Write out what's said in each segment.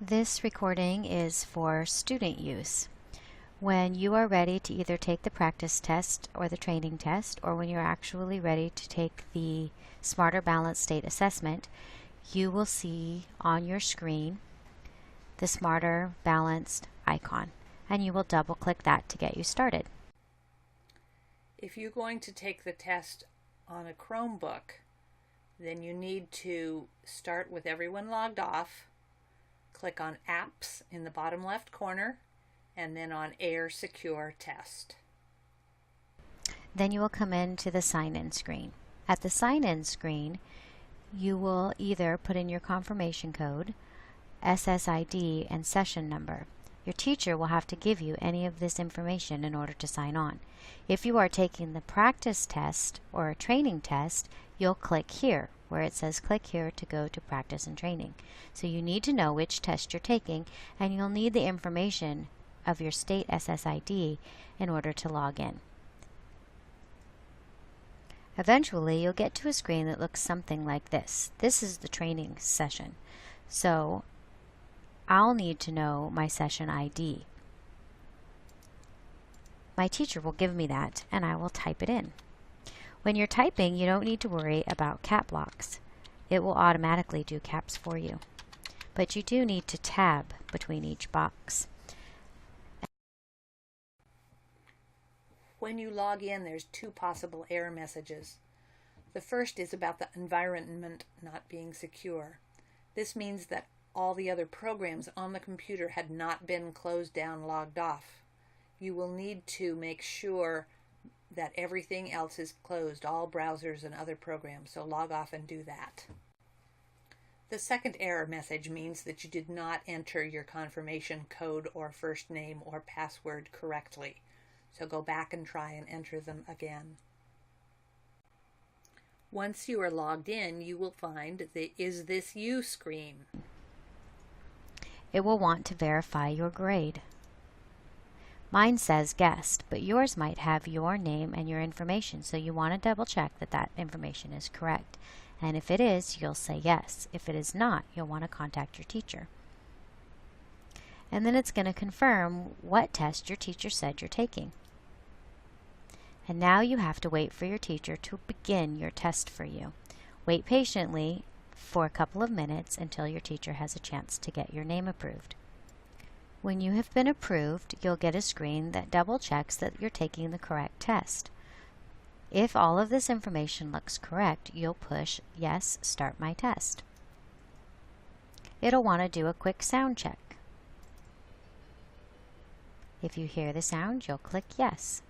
This recording is for student use. When you are ready to either take the practice test or the training test, or when you're actually ready to take the Smarter Balanced State Assessment, you will see on your screen the Smarter Balanced icon, and you will double click that to get you started. If you're going to take the test on a Chromebook, then you need to start with everyone logged off. Click on Apps in the bottom left corner, and then on Air Secure Test. Then you will come into the sign-in screen. At the sign-in screen, you will either put in your confirmation code, SSID, and session number. Your teacher will have to give you any of this information in order to sign on. If you are taking the practice test or a training test, you'll click here where it says click here to go to practice and training. So you need to know which test you're taking, and you'll need the information of your state SSID in order to log in. Eventually you'll get to a screen that looks something like this. This is the training session. So I'll need to know my session ID. My teacher will give me that, and I will type it in. When you're typing, you don't need to worry about cap locks. It will automatically do caps for you. But you do need to tab between each box. When you log in, there's two possible error messages. The first is about the environment not being secure. This means that all the other programs on the computer had not been closed down, logged off. You will need to make sure that everything else is closed, all browsers and other programs, so log off and do that. The second error message means that you did not enter your confirmation code or first name or password correctly, so go back and try and enter them again. Once you are logged in, you will find the Is This You screen. It will want to verify your grade. Mine says guest, but yours might have your name and your information, so you want to double check that that information is correct. And if it is, you'll say yes. If it is not, you'll want to contact your teacher. And then it's going to confirm what test your teacher said you're taking. And now you have to wait for your teacher to begin your test for you. Wait patiently for a couple of minutes until your teacher has a chance to get your name approved. When you have been approved, you'll get a screen that double checks that you're taking the correct test. If all of this information looks correct, you'll push Yes, Start My Test. It'll want to do a quick sound check. If you hear the sound, you'll click Yes.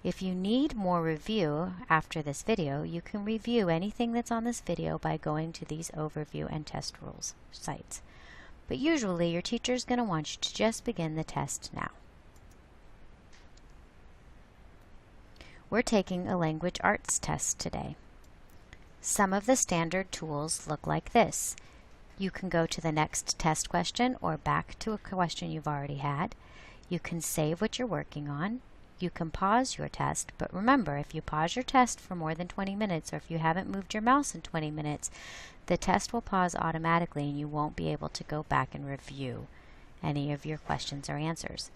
If you need more review after this video, you can review anything that's on this video by going to these overview and test rules sites. But usually your teacher is going to want you to just begin the test now. We're taking a language arts test today. Some of the standard tools look like this. You can go to the next test question or back to a question you've already had. You can save what you're working on. You can pause your test, but remember, if you pause your test for more than 20 minutes or if you haven't moved your mouse in 20 minutes, the test will pause automatically and you won't be able to go back and review any of your questions or answers.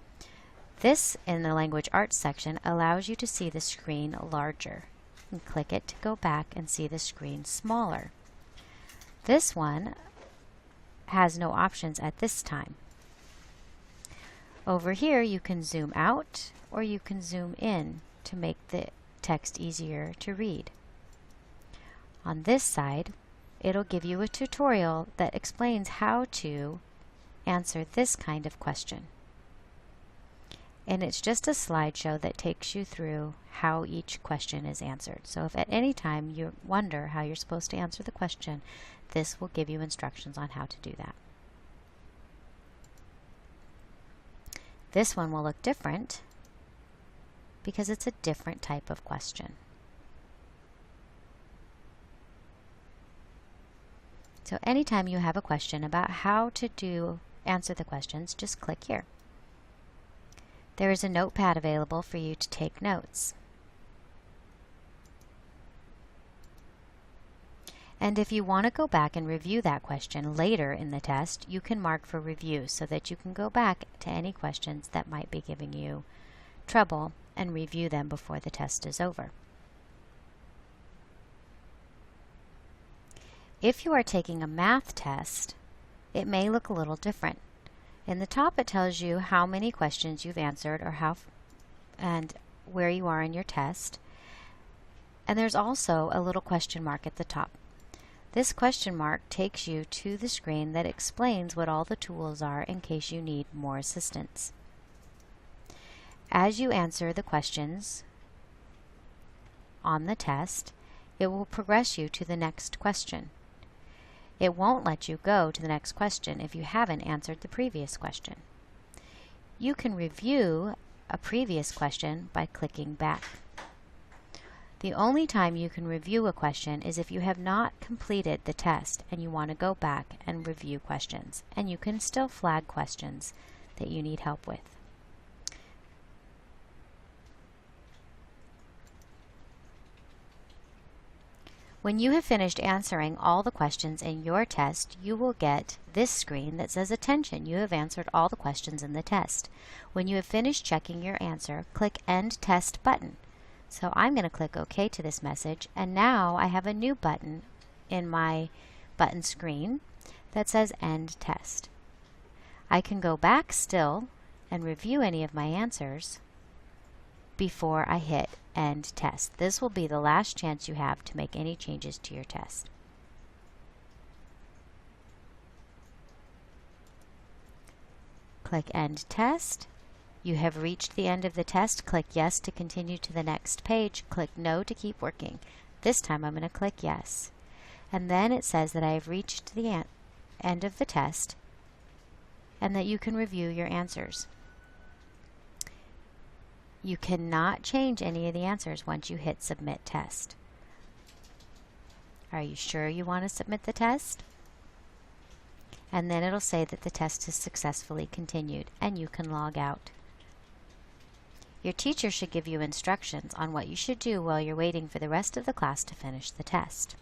This, in the language arts section, allows you to see the screen larger. You can click it to go back and see the screen smaller. This one has no options at this time. Over here you can zoom out or you can zoom in to make the text easier to read. On this side, it'll give you a tutorial that explains how to answer this kind of question. And it's just a slideshow that takes you through how each question is answered. So if at any time you wonder how you're supposed to answer the question, this will give you instructions on how to do that. This one will look different because it's a different type of question. So anytime you have a question about how to answer the questions, just click here. There is a notepad available for you to take notes. And if you want to go back and review that question later in the test, you can mark for review so that you can go back to any questions that might be giving you trouble and review them before the test is over. If you are taking a math test, it may look a little different. In the top it tells you how many questions you've answered and where you are in your test. And there's also a little question mark at the top. This question mark takes you to the screen that explains what all the tools are in case you need more assistance. As you answer the questions on the test, it will progress you to the next question. It won't let you go to the next question if you haven't answered the previous question. You can review a previous question by clicking back. The only time you can review a question is if you have not completed the test and you want to go back and review questions, and you can still flag questions that you need help with. When you have finished answering all the questions in your test, you will get this screen that says, "Attention, you have answered all the questions in the test." When you have finished checking your answer, click End Test button. So I'm going to click OK to this message, and now I have a new button in my button screen that says End Test. I can go back still and review any of my answers before I hit End Test. This will be the last chance you have to make any changes to your test. Click End Test. You have reached the end of the test. Click Yes to continue to the next page. Click No to keep working. This time I'm going to click Yes. And then it says that I have reached the end of the test and that you can review your answers. You cannot change any of the answers once you hit Submit Test. Are you sure you want to submit the test? And then it'll say that the test has successfully continued and you can log out. Your teacher should give you instructions on what you should do while you're waiting for the rest of the class to finish the test.